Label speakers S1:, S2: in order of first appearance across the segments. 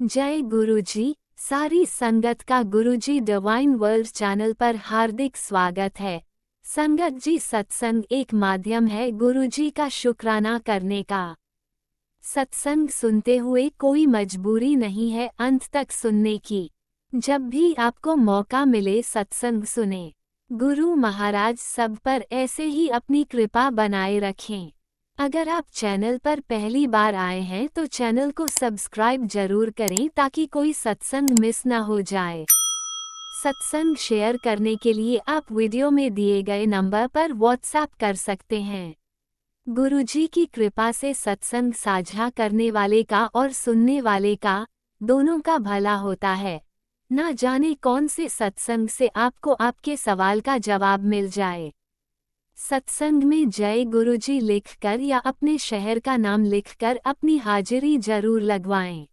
S1: जय गुरुजी। सारी संगत का गुरुजी डिवाइन वर्ल्ड चैनल पर हार्दिक स्वागत है। संगत जी, सत्संग एक माध्यम है गुरुजी का शुक्राना करने का। सत्संग सुनते हुए कोई मजबूरी नहीं है अंत तक सुनने की। जब भी आपको मौका मिले सत्संग सुने। गुरु महाराज सब पर ऐसे ही अपनी कृपा बनाए रखें। अगर आप चैनल पर पहली बार आए हैं तो चैनल को सब्सक्राइब जरूर करें ताकि कोई सत्संग मिस ना हो जाए। सत्संग शेयर करने के लिए आप वीडियो में दिए गए नंबर पर व्हाट्सएप कर सकते हैं। गुरुजी की कृपा से सत्संग साझा करने वाले का और सुनने वाले का, दोनों का भला होता है। ना जाने कौन से सत्संग से आपको आपके सवाल का जवाब मिल जाए। सत्संग में जय गुरुजी लिखकर या अपने शहर का नाम लिखकर अपनी हाजिरी जरूर लगवाएं।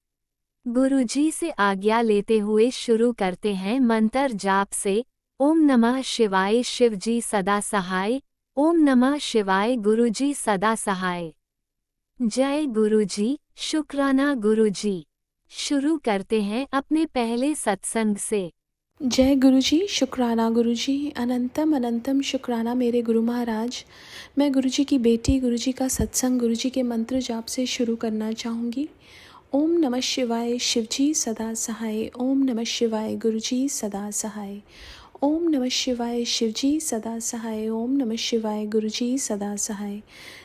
S1: गुरुजी से आज्ञा लेते हुए शुरू करते हैं मंत्र जाप से। ओम नमः शिवाय शिवजी सदा सहाय। ओम नमः शिवाय गुरुजी सदा सहाय। जय गुरुजी, शुक्राना गुरुजी। शुरू करते हैं अपने पहले सत्संग से।
S2: जय गुरुजी, शुक्राना गुरुजी, अनंतम अनंतम शुक्राना मेरे गुरु महाराज। मैं गुरुजी की बेटी, गुरुजी का सत्संग गुरुजी के मंत्र जाप से शुरू करना चाहूँगी। ओम नमः शिवाय शिवजी सदा सहाय। ओम नमः शिवाय गुरुजी सदा सहाय। ओम नमः शिवाय शिवजी सदा सहाय। ओम नमः शिवाय गुरुजी सदा सहाय।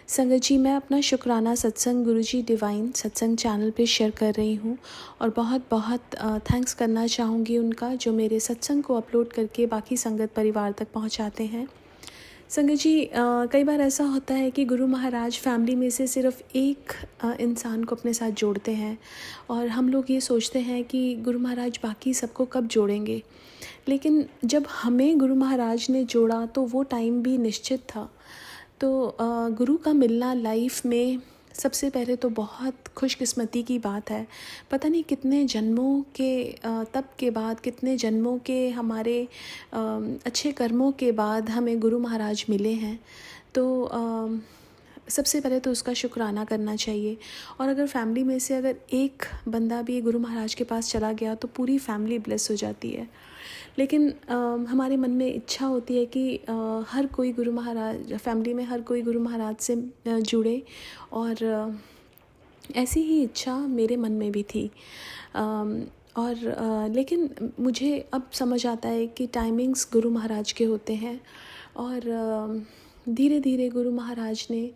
S2: संगत जी, मैं अपना शुक्राना सत्संग गुरुजी डिवाइन सत्संग चैनल पे शेयर कर रही हूँ और बहुत बहुत थैंक्स करना चाहूँगी उनका, जो मेरे सत्संग को अपलोड करके बाकी संगत परिवार तक पहुँचाते हैं। संगत जी, कई बार ऐसा होता है कि गुरु महाराज फैमिली में से सिर्फ एक इंसान को अपने साथ जोड़ते हैं और हम लोग ये सोचते हैं कि गुरु महाराज बाकी सबको कब जोड़ेंगे। लेकिन जब हमें गुरु महाराज ने जोड़ा तो वो टाइम भी निश्चित था। तो गुरु का मिलना लाइफ में सबसे पहले तो बहुत खुशकिस्मती की बात है। पता नहीं कितने जन्मों के तप के बाद, कितने जन्मों के हमारे अच्छे कर्मों के बाद हमें गुरु महाराज मिले हैं। तो सबसे पहले तो उसका शुक्राना करना चाहिए। और अगर फैमिली में से अगर एक बंदा भी गुरु महाराज के पास चला गया तो पूरी फैमिली ब्लेस हो जाती है। लेकिन हमारे मन में इच्छा होती है कि हर कोई गुरु महाराज, फैमिली में हर कोई गुरु महाराज से जुड़े, और ऐसी ही इच्छा मेरे मन में भी थी। लेकिन मुझे अब समझ आता है कि टाइमिंग्स गुरु महाराज के होते हैं। और धीरे धीरे गुरु महाराज ने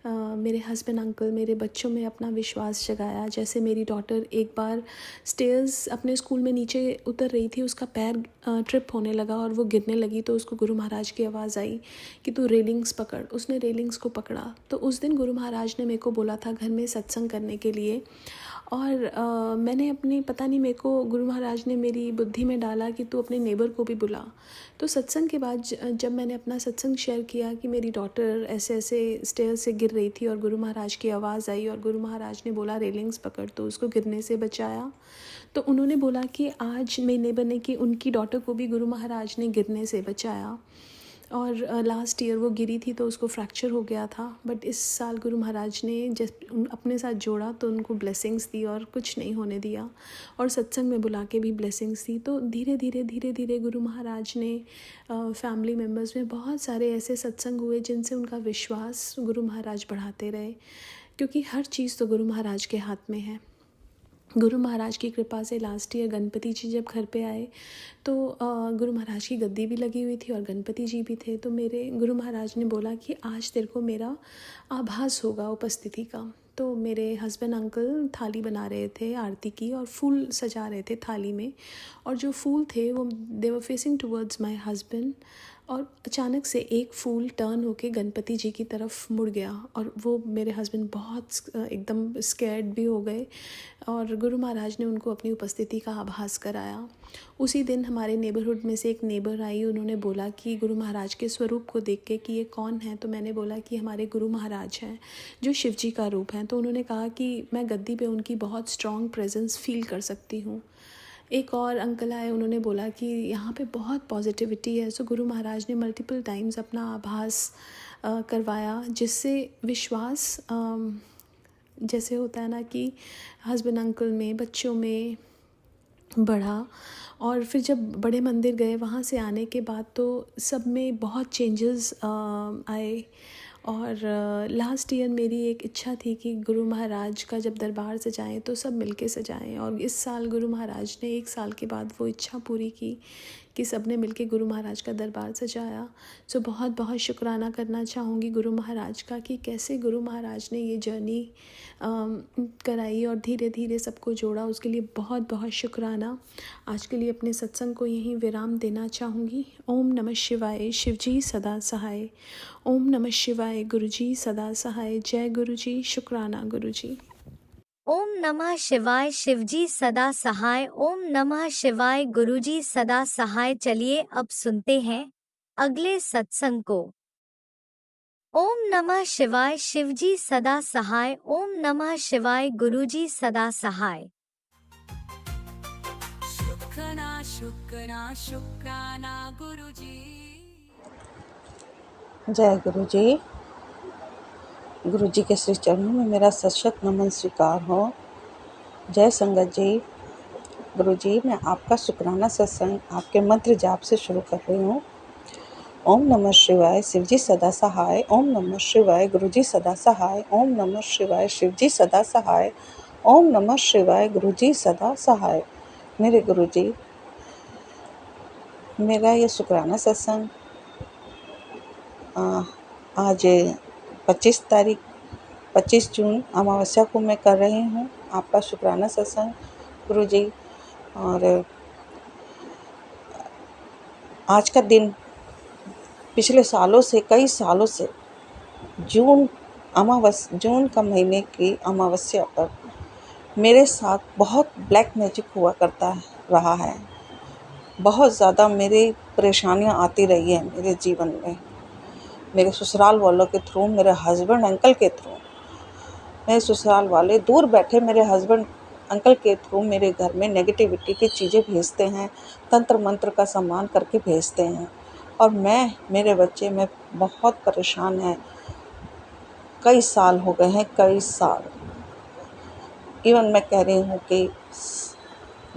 S2: मेरे हस्बैंड अंकल, मेरे बच्चों में अपना विश्वास जगाया। जैसे मेरी डॉटर एक बार स्टेयर्स अपने स्कूल में नीचे उतर रही थी, उसका पैर ट्रिप होने लगा और वो गिरने लगी, तो उसको गुरु महाराज की आवाज़ आई कि तू रेलिंग्स पकड़। उसने रेलिंग्स को पकड़ा। तो उस दिन गुरु महाराज ने मेरे को बोला था घर में सत्संग करने के लिए। और मैंने अपनी, पता नहीं, मेरे को गुरु महाराज ने मेरी बुद्धि में डाला कि तू अपने नेबर को भी बुला। तो सत्संग के बाद जब मैंने अपना सत्संग शेयर किया कि मेरी डॉटर ऐसे ऐसे स्टेयर से गिर रही थी और गुरु महाराज की आवाज़ आई और गुरु महाराज ने बोला रेलिंग्स पकड़, तो उसको गिरने से बचाया। तो उन्होंने बोला कि आज मेरे नेबर ने कि उनकी डॉटर को भी गुरु महाराज ने गिरने से बचाया। और लास्ट ईयर वो गिरी थी तो उसको फ्रैक्चर हो गया था। बट इस साल गुरु महाराज ने जब अपने साथ जोड़ा तो उनको ब्लेसिंग्स दी और कुछ नहीं होने दिया, और सत्संग में बुला के भी ब्लेसिंग्स दी। तो धीरे धीरे गुरु महाराज ने फैमिली मेम्बर्स में बहुत सारे ऐसे सत्संग हुए जिनसे उनका विश्वास गुरु महाराज बढ़ाते रहे, क्योंकि हर चीज़ तो गुरु महाराज के हाथ में है। गुरु महाराज की कृपा से लास्ट ईयर गणपति जी जब घर पे आए तो गुरु महाराज की गद्दी भी लगी हुई थी और गणपति जी भी थे। तो मेरे गुरु महाराज ने बोला कि आज तेरे को मेरा आभास होगा उपस्थिति का। तो मेरे हस्बैंड अंकल थाली बना रहे थे आरती की और फूल सजा रहे थे थाली में, और जो फूल थे वो they were facing towards my husband. और अचानक से एक फूल टर्न होके गणपति जी की तरफ मुड़ गया और वो मेरे हस्बैंड बहुत एकदम स्कैर्ड भी हो गए, और गुरु महाराज ने उनको अपनी उपस्थिति का आभास कराया। उसी दिन हमारे नेबरहुड में से एक नेबर आई, उन्होंने बोला कि गुरु महाराज के स्वरूप को देख के कि ये कौन है। तो मैंने बोला कि हमारे गुरु महाराज हैं जो शिव जी का रूप हैं। तो उन्होंने कहा कि मैं गद्दी पे उनकी बहुत स्ट्रॉन्ग प्रेजेंस फील कर सकती हूँ। एक और अंकल आए, उन्होंने बोला कि यहाँ पे बहुत पॉजिटिविटी है। सो गुरु महाराज ने मल्टीपल टाइम्स अपना आभास करवाया, जिससे विश्वास जैसे होता है ना कि हस्बैंड अंकल में, बच्चों में बढ़ा। और फिर जब बड़े मंदिर गए, वहाँ से आने के बाद तो सब में बहुत चेंजेस आए। और लास्ट ईयर मेरी एक इच्छा थी कि गुरु महाराज का जब दरबार सजाएं तो सब मिलके सजाएं, और इस साल गुरु महाराज ने 1 साल के बाद वो इच्छा पूरी की कि सब ने मिलके गुरु महाराज का दरबार सजाया। सो बहुत बहुत शुक्राना करना चाहूँगी गुरु महाराज का कि कैसे गुरु महाराज ने ये जर्नी कराई और धीरे धीरे सबको जोड़ा, उसके लिए बहुत बहुत शुक्राना। आज के लिए अपने सत्संग को यहीं विराम देना चाहूँगी। ओम नमः शिवाय, शिवजी सदा सहाय। ओम नमः शिवाय, गुरुजी सदा सहाय। जय गुरुजी, शुक्राना गुरुजी।
S1: ओम नमः शिवाय, शिवजी सदा सहाय। ओम नमः शिवाय, गुरुजी सदा सहाय। चलिए अब सुनते हैं अगले सत्संग को। ओम नमः शिवाय, शिवजी सदा सहाय। ओम नमः शिवाय, गुरुजी सदा सहाय।
S3: शुक्राना शुक्राना शुक्राना गुरुजी।
S4: जय गुरुजी। गुरुजी के श्री चरणों में मेरा सशत नमन स्वीकार हो। जय संगत जी। गुरुजी, मैं आपका शुक्राना सत्संग आपके मंत्र जाप से शुरू कर रही हूँ। ओम नमः शिवाय, शिवजी सदा सहाय। ओम नमः शिवाय, गुरुजी सदा सहाय। ओम नमः शिवाय, शिवजी सदा सहाय। ओम नमः शिवाय, गुरुजी सदा सहाय। मेरे गुरुजी, मेरा ये शुक्राना सत्संग आज 25 जून अमावस्या को मैं कर रही हूँ आपका शुक्राना सत्संग गुरुजी। और आज का दिन पिछले सालों से, कई सालों से जून का महीने की अमावस्या पर मेरे साथ बहुत ब्लैक मैजिक हुआ करता रहा है। बहुत ज़्यादा मेरी परेशानियाँ आती रही हैं मेरे जीवन में, मेरे ससुराल वालों के थ्रू, मेरे हस्बैंड अंकल के थ्रू। मेरे ससुराल वाले दूर बैठे मेरे हस्बैंड अंकल के थ्रू मेरे घर में नेगेटिविटी की चीज़ें भेजते हैं, तंत्र मंत्र का सामान करके भेजते हैं। और मेरे बच्चे में बहुत परेशान हैं। कई साल हो गए हैं, कई साल, इवन मैं कह रही हूँ कि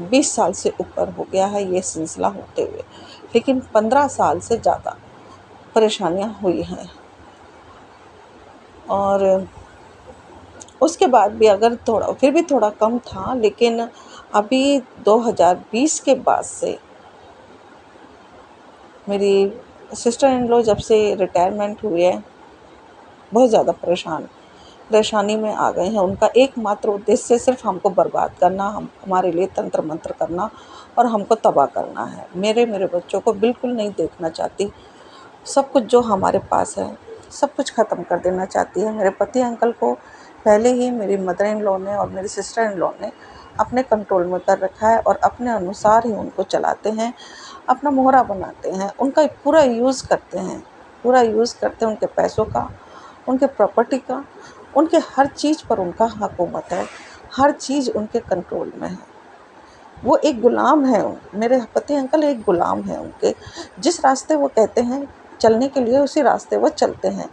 S4: 20 साल से ऊपर हो गया है ये सिलसिला होते हुए, लेकिन 15 साल से ज़्यादा परेशानियाँ हुई हैं। और उसके बाद भी अगर फिर भी थोड़ा कम था, लेकिन अभी 2020 के बाद से मेरी सिस्टर इन लॉ जब से रिटायरमेंट हुई है, बहुत ज़्यादा परेशानी में आ गए हैं। उनका एकमात्र उद्देश्य सिर्फ हमको बर्बाद करना, हमारे लिए तंत्र मंत्र करना और हमको तबाह करना है। मेरे बच्चों को बिल्कुल नहीं देखना चाहती। सब कुछ जो हमारे पास है सब कुछ ख़त्म कर देना चाहती है। मेरे पति अंकल को पहले ही मेरी मदर इन लॉ ने और मेरी सिस्टर इन लॉ ने अपने कंट्रोल में कर रखा है और अपने अनुसार ही उनको चलाते हैं, अपना मोहरा बनाते हैं, उनका पूरा यूज़ करते हैं उनके पैसों का, उनके प्रॉपर्टी का, उनके हर चीज़ पर उनका हुकूमत है, हर चीज़ उनके कंट्रोल में है। वो एक गुलाम है, मेरे पति अंकल एक गुलाम है उनके। जिस रास्ते वो कहते हैं चलने के लिए, उसी रास्ते वो चलते हैं।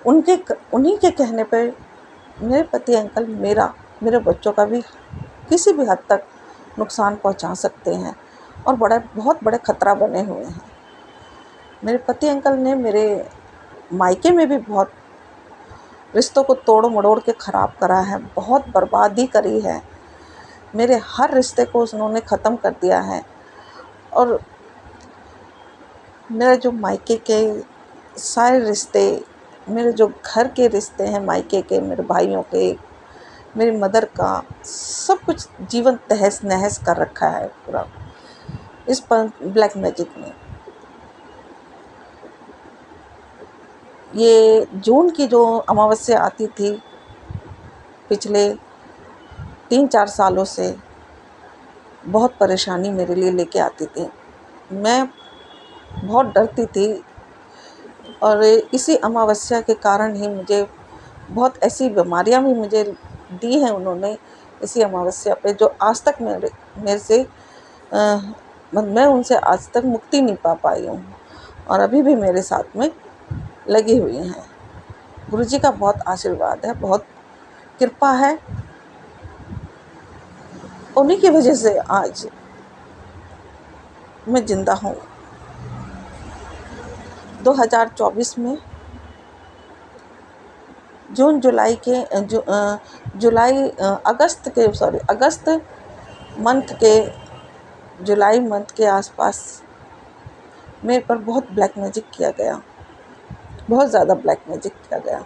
S4: उन्हीं के कहने पर मेरे पति अंकल मेरे बच्चों का भी किसी भी हद तक नुकसान पहुंचा सकते हैं और बहुत बड़े खतरा बने हुए हैं। मेरे पति अंकल ने मेरे मायके में भी बहुत रिश्तों को तोड़ मड़ोड़ के ख़राब करा है, बहुत बर्बादी करी है। मेरे हर रिश्ते को उन्होंने ख़त्म कर दिया है। और मेरा जो मायके के सारे रिश्ते, मेरे जो घर के रिश्ते हैं मायके के, मेरे भाइयों के, मेरी मदर का, सब कुछ जीवन तहस नहस कर रखा है पूरा इस ब्लैक मैजिक ने। ये जून की जो अमावस्या आती थी पिछले 3-4 सालों से, बहुत परेशानी मेरे लिए लेके आती थी। मैं बहुत डरती थी और इसी अमावस्या के कारण ही मुझे बहुत ऐसी बीमारियां भी मुझे दी हैं उन्होंने इसी अमावस्या पे, जो आज तक मेरे से मैं उनसे आज तक मुक्ति नहीं पा पाई हूँ और अभी भी मेरे साथ में लगी हुई हैं। गुरुजी का बहुत आशीर्वाद है, बहुत कृपा है, उन्हीं की वजह से आज मैं ज़िंदा हूँ। 2024 में अगस्त मंथ के जुलाई मंथ के आसपास मेरे पर बहुत ब्लैक मैजिक किया गया, बहुत ज़्यादा ब्लैक मैजिक किया गया।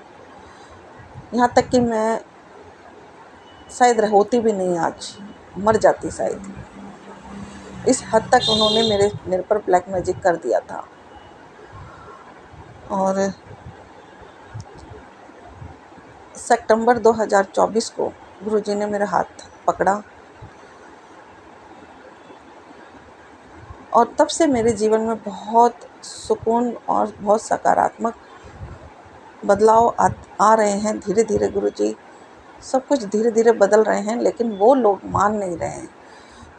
S4: यहाँ तक कि मैं शायद होती भी नहीं, आज मर जाती शायद। इस हद तक उन्होंने मेरे पर ब्लैक मैजिक कर दिया था। और सितंबर 2024 को गुरुजी ने मेरा हाथ पकड़ा और तब से मेरे जीवन में बहुत सुकून और बहुत सकारात्मक बदलाव आ रहे हैं। धीरे धीरे गुरुजी सब कुछ धीरे धीरे बदल रहे हैं, लेकिन वो लोग मान नहीं रहे हैं।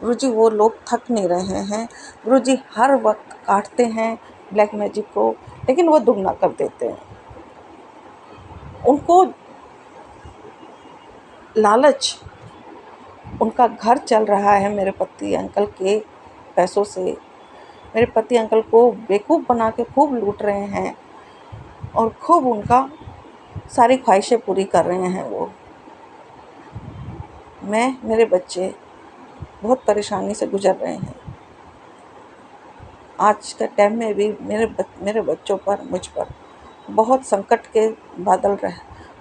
S4: गुरुजी वो लोग थक नहीं रहे हैं। गुरुजी हर वक्त काटते हैं ब्लैक मैजिक को, लेकिन वो दुगना कर देते हैं। उनको लालच, उनका घर चल रहा है मेरे पति अंकल के पैसों से। मेरे पति अंकल को बेवकूफ़ बना के खूब लूट रहे हैं और खूब उनका सारी ख्वाहिशें पूरी कर रहे हैं वो। मेरे बच्चे बहुत परेशानी से गुजर रहे हैं। आज के टाइम में भी मेरे बच्चों पर, मुझ पर बहुत संकट के बादल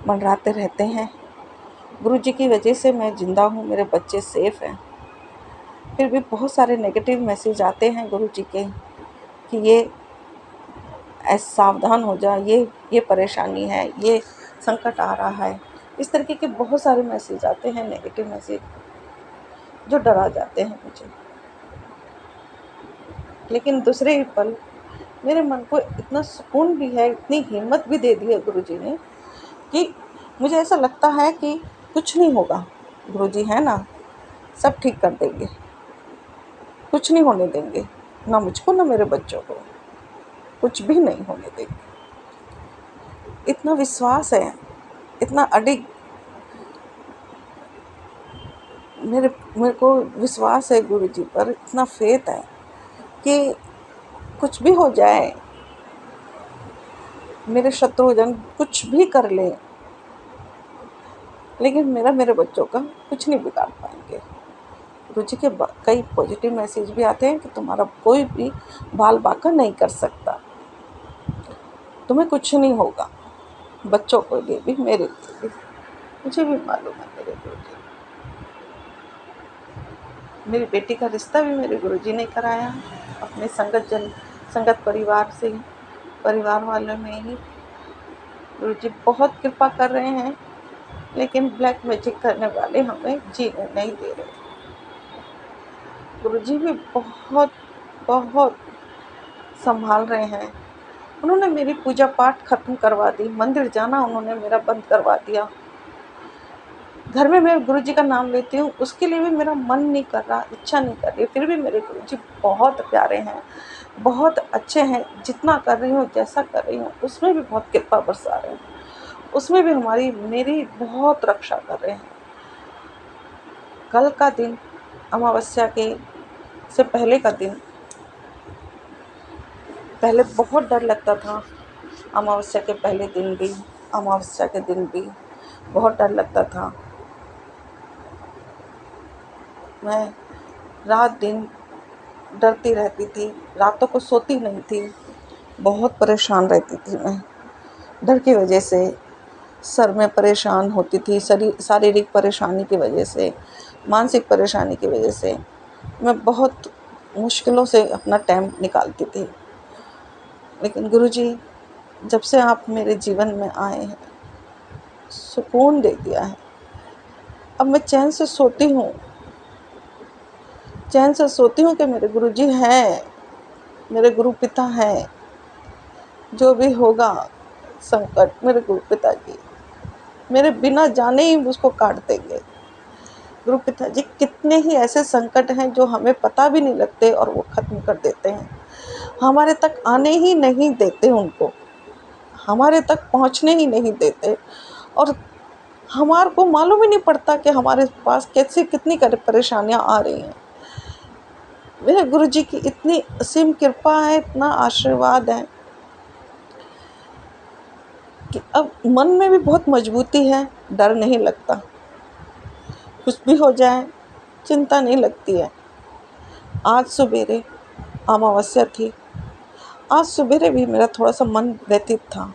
S4: मंडराते रहते हैं। गुरुजी की वजह से मैं ज़िंदा हूँ, मेरे बच्चे सेफ हैं। फिर भी बहुत सारे नेगेटिव मैसेज आते हैं गुरुजी के कि ये सावधान हो जा, ये परेशानी है, ये संकट आ रहा है। इस तरीके के बहुत सारे मैसेज आते हैं, नेगेटिव मैसेज, जो डरा जाते हैं मुझे। लेकिन दूसरे ही पल मेरे मन को इतना सुकून भी है, इतनी हिम्मत भी दे दी है गुरुजी ने कि मुझे ऐसा लगता है कि कुछ नहीं होगा। गुरुजी है ना, सब ठीक कर देंगे, कुछ नहीं होने देंगे, ना मुझको ना मेरे बच्चों को, कुछ भी नहीं होने देंगे। इतना विश्वास है, इतना अडिग मेरे को विश्वास है गुरुजी पर, इतना फेथ है कि कुछ भी हो जाए, मेरे शत्रुजन कुछ भी कर ले, लेकिन मेरे बच्चों का कुछ नहीं बिगाड़ पाएंगे। गुरुजी के कई पॉजिटिव मैसेज भी आते हैं कि तुम्हारा कोई भी बाल बांका नहीं कर सकता, तुम्हें कुछ नहीं होगा। बच्चों को लिए भी, मेरे लिए भी, मुझे भी मालूम है मेरे गुरुजी। मेरी बेटी का रिश्ता भी मेरे गुरुजी ने कराया, अपने संगत परिवार वालों में ही। गुरुजी बहुत कृपा कर रहे हैं, लेकिन ब्लैक मैजिक करने वाले हमें जीने नहीं दे रहे। गुरुजी भी बहुत बहुत संभाल रहे हैं। उन्होंने मेरी पूजा पाठ खत्म करवा दी, मंदिर जाना उन्होंने मेरा बंद करवा दिया। घर में मैं गुरुजी का नाम लेती हूँ, उसके लिए भी मेरा मन नहीं कर रहा, इच्छा नहीं कर रही। फिर भी मेरे गुरुजी बहुत प्यारे हैं, बहुत अच्छे हैं। जितना कर रही हूँ, जैसा कर रही हूँ, उसमें भी बहुत कृपा बरसा रहे हैं, उसमें भी मेरी बहुत रक्षा कर रहे हैं। कल का दिन, अमावस्या के से पहले का दिन, पहले बहुत डर लगता था। अमावस्या के पहले दिन भी, अमावस्या के दिन भी बहुत डर लगता था। मैं रात दिन डरती रहती थी, रातों को सोती नहीं थी, बहुत परेशान रहती थी मैं। डर की वजह से सर में परेशान होती थी, शारीरिक परेशानी की वजह से, मानसिक परेशानी की वजह से मैं बहुत मुश्किलों से अपना टाइम निकालती थी। लेकिन गुरुजी जब से आप मेरे जीवन में आए हैं, सुकून दे दिया है। अब मैं चैन से सोती हूँ कि मेरे गुरुजी हैं, मेरे गुरु पिता हैं। जो भी होगा संकट, मेरे गुरु पिता जी मेरे बिना जाने ही उसको काट देंगे। गुरु पिता जी कितने ही ऐसे संकट हैं जो हमें पता भी नहीं लगते और वो ख़त्म कर देते हैं। हमारे तक आने ही नहीं देते, उनको हमारे तक पहुंचने ही नहीं देते। और हमारे को मालूम ही नहीं पड़ता कि हमारे पास कैसे कितनी परेशानियां आ रही हैं। मेरे गुरु जी की इतनी असीम कृपा है, इतना आशीर्वाद है कि अब मन में भी बहुत मजबूती है, डर नहीं लगता, कुछ भी हो जाए चिंता नहीं लगती है। आज सवेरे अमावस्या थी, आज सवेरे भी मेरा थोड़ा सा मन व्यथित था।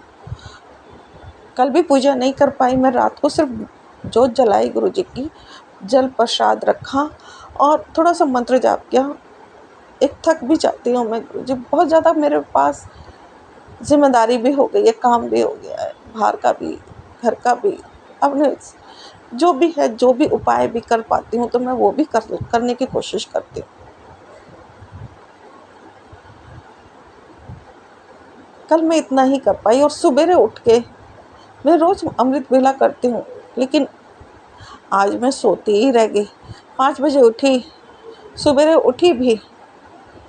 S4: कल भी पूजा नहीं कर पाई, मैं रात को सिर्फ जोत जलाई गुरु जी की, जल प्रसाद रखा और थोड़ा सा मंत्र जाप किया। एक थक भी जाती हूँ मैं गुरु जी, बहुत ज़्यादा मेरे पास जिम्मेदारी भी हो गई है, काम भी हो गया है, बाहर का भी घर का भी। अपने जो भी है, जो भी उपाय भी कर पाती हूँ तो मैं वो भी करने की कोशिश करती हूँ। कल मैं इतना ही कर पाई और सुबेरे उठ के मैं रोज़ अमृत वेला करती हूँ, लेकिन आज मैं सोती ही रह गई। 5 बजे उठी, सुबेरे उठी भी,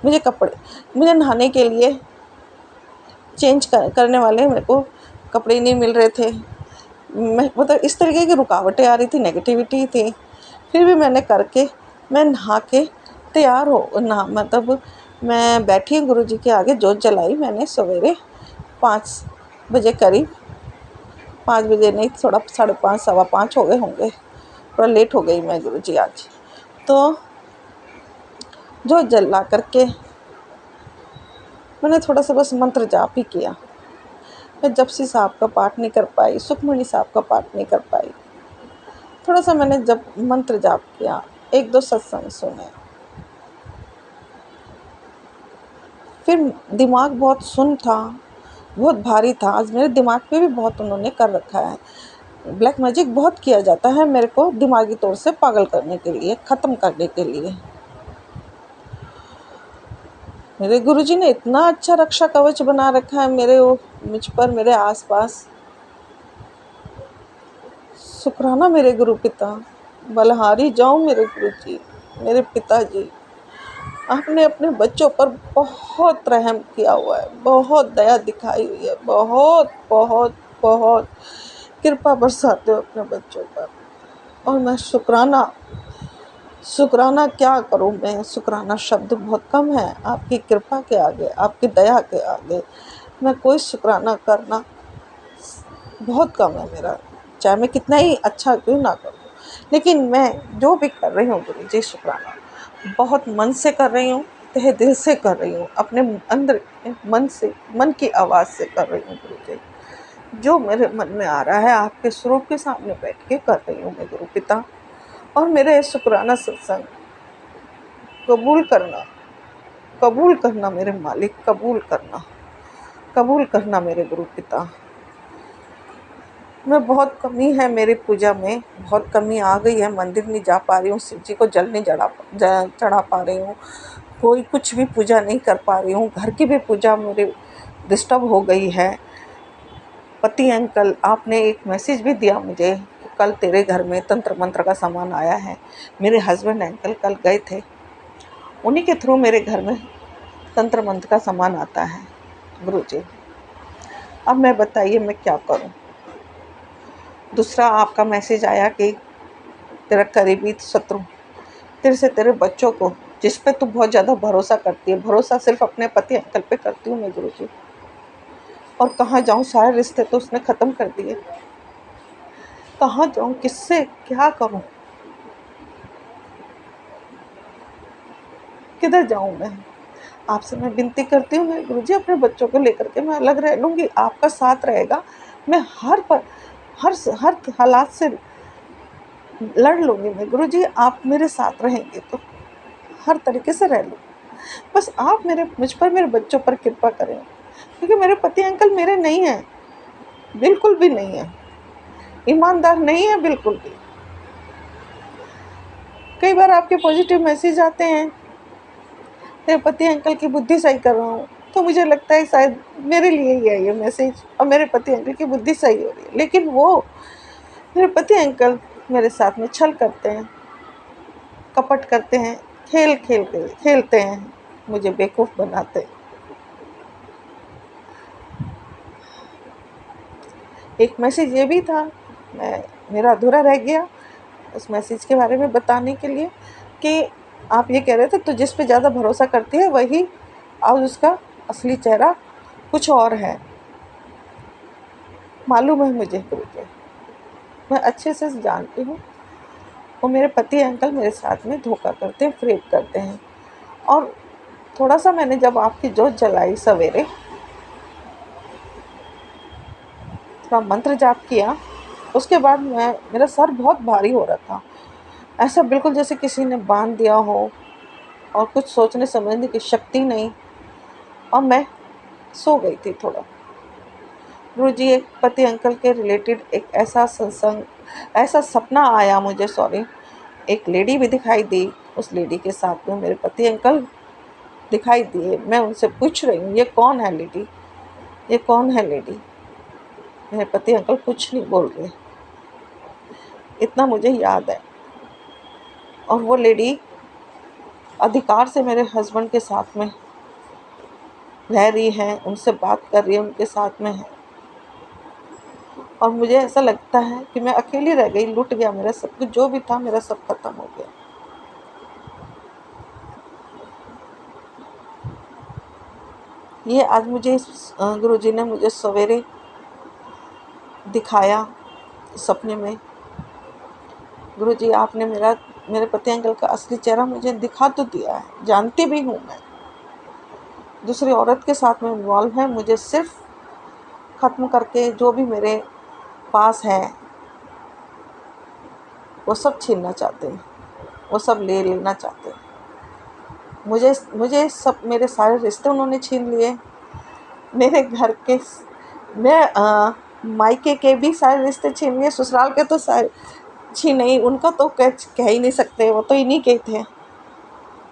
S4: मुझे नहाने के लिए चेंज करने वाले मेरे को कपड़े नहीं मिल रहे थे। मैं मतलब इस तरीके की रुकावटें आ रही थी, नेगेटिविटी थी। फिर भी मैंने करके मैं नहा के तैयार मतलब मैं बैठी गुरु जी के आगे, जोत जलाई मैंने सवेरे 5 बजे करीब, 5 बजे नहीं, थोड़ा 5:30 5:15 हो गए होंगे, थोड़ा लेट हो गई मैं गुरु जी आज। तो जोत जला करके मैंने थोड़ा सा बस मंत्र जाप ही किया। मैं जपसी साहब का पाठ नहीं कर पाई, सुखमणि साहब का पाठ नहीं कर पाई। थोड़ा सा मैंने जब मंत्र जाप किया, 1-2 सत्संग सुने। फिर दिमाग बहुत सुन्न था, बहुत भारी था। आज मेरे दिमाग पे भी बहुत उन्होंने कर रखा है। ब्लैक मैजिक बहुत किया जाता है मेरे को दिमागी तौर से पागल करने के लिए, ख़त्म करने के लिए। मेरे गुरुजी ने इतना अच्छा रक्षा कवच बना रखा है मुझ पर, मेरे आसपास। शुक्राना मेरे गुरु पिता, बलहारी जाऊं मेरे गुरुजी, मेरे पिताजी। आपने अपने बच्चों पर बहुत रहम किया हुआ है, बहुत दया दिखाई हुई है, बहुत बहुत बहुत कृपा बरसाते हो अपने बच्चों पर। और मैं शुक्राना क्या करूं, मैं शुक्राना शब्द बहुत कम है आपकी कृपा के आगे, आपकी दया के आगे। मैं कोई शुक्राना करना बहुत कम है मेरा, चाहे मैं कितना ही अच्छा क्यों ना करूं। लेकिन मैं जो भी कर रही हूँ गुरु जी, शुक्राना बहुत मन से कर रही हूँ, तहे दिल से कर रही हूँ, अपने अंदर मन की आवाज़ से कर रही हूँ गुरु जी। जो मेरे मन में आ रहा है आपके स्वरूप के सामने बैठ के कर रही हूँ मैं गुरु पिता। और मेरे शुक्राना सत्संग कबूल करना मेरे मालिक, कबूल करना मेरे गुरु पिता। मैं बहुत कमी है मेरी पूजा में, बहुत कमी आ गई है। मंदिर नहीं जा पा रही हूँ, शिव जी को जल नहीं चढ़ा पा रही हूँ, कोई कुछ भी पूजा नहीं कर पा रही हूँ। घर की भी पूजा मेरी डिस्टर्ब हो गई है। पति अंकल, आपने एक मैसेज भी दिया मुझे, कल तेरे घर में तंत्र मंत्र का सामान आया है। मेरे हस्बैंड अंकल कल गए थे, उन्हीं के थ्रू मेरे घर में तंत्र मंत्र का सामान आता है गुरु जी। अब मैं बताइए मैं क्या करूं। दूसरा आपका मैसेज आया कि तेरा करीबी शत्रु, तेरे से तेरे बच्चों को, जिस पे तू बहुत ज़्यादा भरोसा करती है, भरोसा सिर्फ अपने पति अंकल पे करती हूँ मैं गुरु जी। और कहाँ जाऊँ, सारे रिश्ते तो उसने ख़त्म कर दिए। कहाँ जाऊँ, किससे क्या करूँ, किधर जाऊँ मैं। आपसे मैं विनती करती हूँ मैं गुरुजी, अपने बच्चों को लेकर के मैं अलग रह लूँगी, आपका साथ रहेगा। मैं हर हालात से लड़ लूँगी मैं गुरुजी, आप मेरे साथ रहेंगे तो हर तरीके से रह लूँगी। बस आप मुझ पर, मेरे बच्चों पर कृपा करें, क्योंकि मेरे पति अंकल मेरे नहीं हैं, बिल्कुल भी नहीं है, ईमानदार नहीं है बिल्कुल भी। कई बार आपके पॉजिटिव मैसेज आते हैं, मेरे पति अंकल की बुद्धि सही कर रहा हूँ, तो मुझे लगता है शायद मेरे लिए ही है ये मैसेज और मेरे पति अंकल की बुद्धि सही हो रही है। लेकिन वो मेरे पति अंकल मेरे साथ में छल करते हैं, कपट करते हैं, खेलते हैं, मुझे बेवकूफ़ बनाते हैं। एक मैसेज ये भी था, मैं मेरा अधूरा रह गया उस मैसेज के बारे में बताने के लिए कि आप ये कह रहे थे तो जिस पे ज़्यादा भरोसा करती है वही आज उसका असली चेहरा कुछ और है। मालूम है मुझे गुरुजी, मैं अच्छे से जानती हूँ वो मेरे पति अंकल मेरे साथ में धोखा करते हैं, फ्रेब करते हैं। और थोड़ा सा मैंने जब आपकी जोत जलाई सवेरे, थोड़ा मंत्र जाप किया, उसके बाद मेरा सर बहुत भारी हो रहा था, ऐसा बिल्कुल जैसे किसी ने बांध दिया हो और कुछ सोचने समझने की शक्ति नहीं, और मैं सो गई थी थोड़ा। गुरुजी, एक पति अंकल के रिलेटेड एक ऐसा सत्संग, ऐसा सपना आया मुझे, एक लेडी भी दिखाई दी, उस लेडी के साथ में मेरे पति अंकल दिखाई दिए। मैं उनसे पूछ रही हूँ ये कौन है लेडी, ये कौन है लेडी। मेरे पति अंकल कुछ नहीं बोल रहे, इतना मुझे याद है। और वो लेडी अधिकार से मेरे हस्बैंड के साथ में रह रही है, उनसे बात कर रही है, उनके साथ में है। और मुझे ऐसा लगता है कि मैं अकेली रह गई, लुट गया मेरा सब कुछ, जो भी था मेरा सब खत्म हो गया। ये आज मुझे गुरुजी ने मुझे सवेरे दिखाया सपने में। गुरुजी, आपने मेरे पति अंकल का असली चेहरा मुझे दिखा तो दिया है, जानती भी हूँ मैं दूसरी औरत के साथ में इन्वॉल्व है, मुझे सिर्फ ख़त्म करके जो भी मेरे पास है वो सब छीनना चाहते हैं, वो सब ले लेना चाहते हैं। मुझे सब मेरे सारे रिश्ते उन्होंने छीन लिए, मेरे घर के, मैं मायके के भी सारे रिश्ते छीन लिए, ससुराल के तो सारे छीने ही, उनका तो कह ही नहीं सकते, वो तो इन्हीं के थे,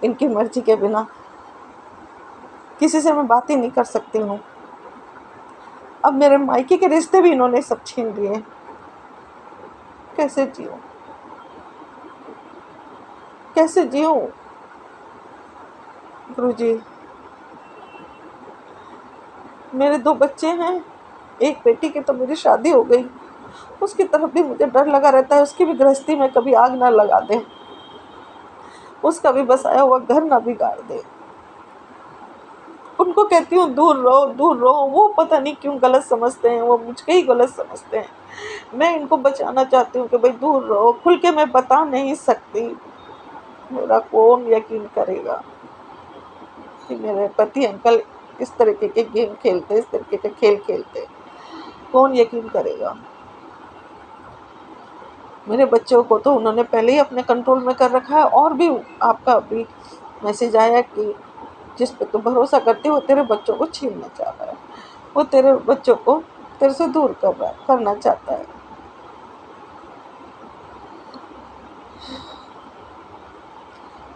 S4: इनकी मर्जी के बिना किसी से मैं बात ही नहीं कर सकती हूँ। अब मेरे मायके के रिश्ते भी इन्होंने सब छीन लिए, कैसे जियो, कैसे जियो गुरुजी। मेरे 2 बच्चे हैं, एक बेटी की तो मेरी शादी हो गई, उसकी तरफ भी मुझे डर लगा रहता है, उसकी भी गृहस्थी में कभी आग ना लगा दे, उसका भी बसाया हुआ घर ना बिगाड़ दे। उनको कहती हूँ दूर रहो दूर रहो, वो पता नहीं क्यों गलत समझते हैं, वो मुझको ही गलत समझते हैं। मैं इनको बचाना चाहती हूँ कि भाई दूर रहो, खुल के मैं बता नहीं सकती, मेरा कौन यकीन करेगा कि मेरे पति अंकल इस तरीके के गेम खेलते, इस तरीके के खेल खेलते, कौन यकीन करेगा। मेरे बच्चों को तो उन्होंने पहले ही अपने कंट्रोल में कर रखा है। और भी आपका अभी मैसेज आया कि जिस पे तू भरोसा करती है वो तेरे बच्चों को छीनना चाह रहा है, वो तेरे बच्चों को तेरे से दूर करना चाहता है।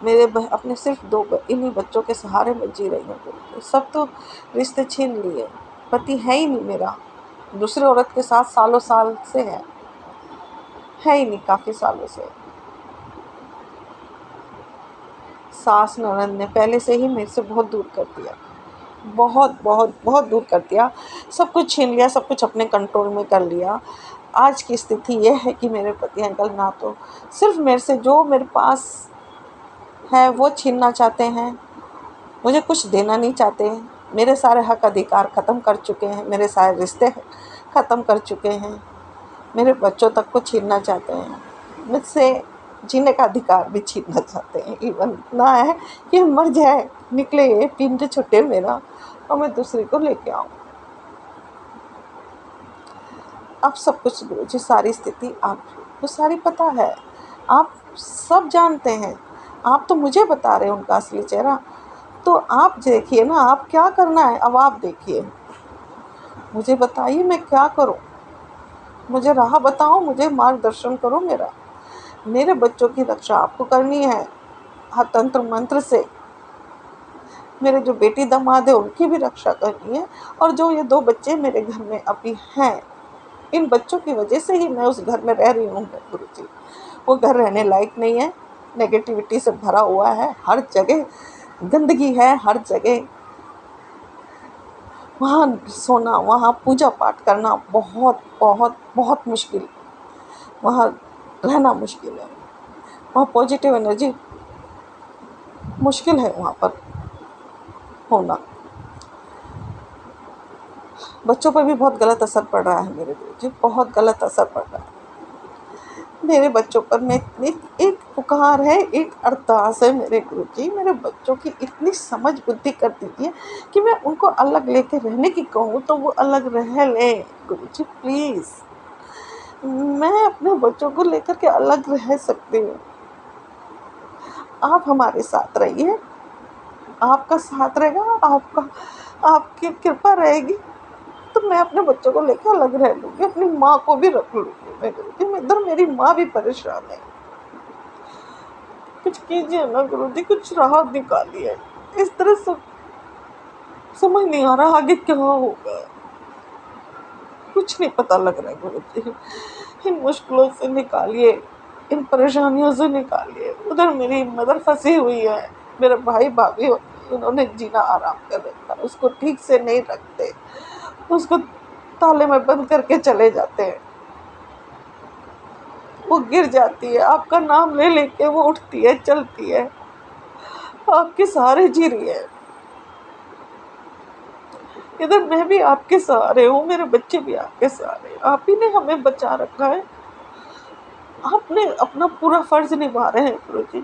S4: मेरे अपने सिर्फ 2 इन्हीं बच्चों के सहारे में जी रही हूँ। सब तो रिश्ते छीन लिए, पति है ही नहीं मेरा, दूसरी औरत के साथ सालों साल से है ही नहीं, काफ़ी सालों से। सास ननद ने पहले से ही मेरे से बहुत दूर कर दिया, बहुत बहुत बहुत दूर कर दिया, सब कुछ छीन लिया, सब कुछ अपने कंट्रोल में कर लिया। आज की स्थिति यह है कि मेरे पति अंकल ना तो सिर्फ मेरे से जो मेरे पास है वो छीनना चाहते हैं, मुझे कुछ देना नहीं चाहते, मेरे सारे हक अधिकार ख़त्म कर चुके हैं, मेरे सारे रिश्ते ख़त्म कर चुके हैं, मेरे बच्चों तक को छीनना चाहते हैं, मुझसे जीने का अधिकार भी छीनना चाहते हैं। इवन इतना है कि मर जाए, निकले ये पिंड छुटे मेरा और मैं दूसरी को लेके आऊँ। अब सब कुछ गुरुजी, सारी स्थिति आपको सारी पता है, आप सब जानते हैं, आप तो मुझे बता रहे हैं उनका असली चेहरा, तो आप देखिए ना, आप क्या करना है अब आप देखिए, मुझे बताइए मैं क्या करूं, मुझे राह बताओ, मुझे मार्गदर्शन करो। मेरे बच्चों की रक्षा आपको करनी है हर तंत्र मंत्र से, मेरे जो बेटी दामाद है उनकी भी रक्षा करनी है, और जो ये 2 बच्चे मेरे घर में अभी हैं, इन बच्चों की वजह से ही मैं उस घर में रह रही हूँ गुरुजी। वो घर रहने लायक नहीं है, नेगेटिविटी से भरा हुआ है, हर जगह गंदगी है, हर जगह वहाँ सोना, वहाँ पूजा पाठ करना बहुत बहुत बहुत मुश्किल। वहाँ रहना मुश्किल है, वहाँ पॉजिटिव एनर्जी मुश्किल है वहाँ पर होना। बच्चों पर भी बहुत गलत असर पड़ रहा है मेरे गुरुजी, बहुत गलत असर पड़ रहा है मेरे बच्चों पर। मैं इतनी, एक पुकार है, एक अरदास है मेरे गुरुजी, मेरे बच्चों की इतनी समझ बुद्धि कर दीजिए कि मैं उनको अलग लेके रहने की कहूँ तो वो अलग रह लें गुरुजी प्लीज़। मैं अपने बच्चों को लेकर के अलग रह सकती हूँ, आप हमारे साथ रहिए, आपका साथ रहेगा, आपकी कृपा रहेगी तो मैं अपने बच्चों को लेकर अलग रह लूँगी, अपनी माँ को भी रख लूँगी। मैं गुरुजी, इधर मेरी माँ भी परेशान है, कुछ कीजिए ना गुरुजी, कुछ राहत निकालिए। इस तरह से समझ नहीं आ रहा आगे क्या होगा, कुछ नहीं पता लग रहा है गुरुजी। इन मुश्किलों से निकालिए, इन परेशानियों से निकालिए। उधर मेरी मदर फंसी हुई है, मेरे भाई भाभी उन्होंने जीना आराम कर रखा, उसको ठीक से नहीं रखते, उसको ताले में बंद करके चले जाते हैं, वो गिर जाती है, आपका नाम ले लेके वो उठती है, चलती है, आपके सहारे जी रही है। इधर मैं भी आपके सहारे हूँ, मेरे बच्चे भी आपके सहारे, आप ही ने हमें बचा रखा है, आपने अपना पूरा फर्ज निभा रहे हैं गुरुजी,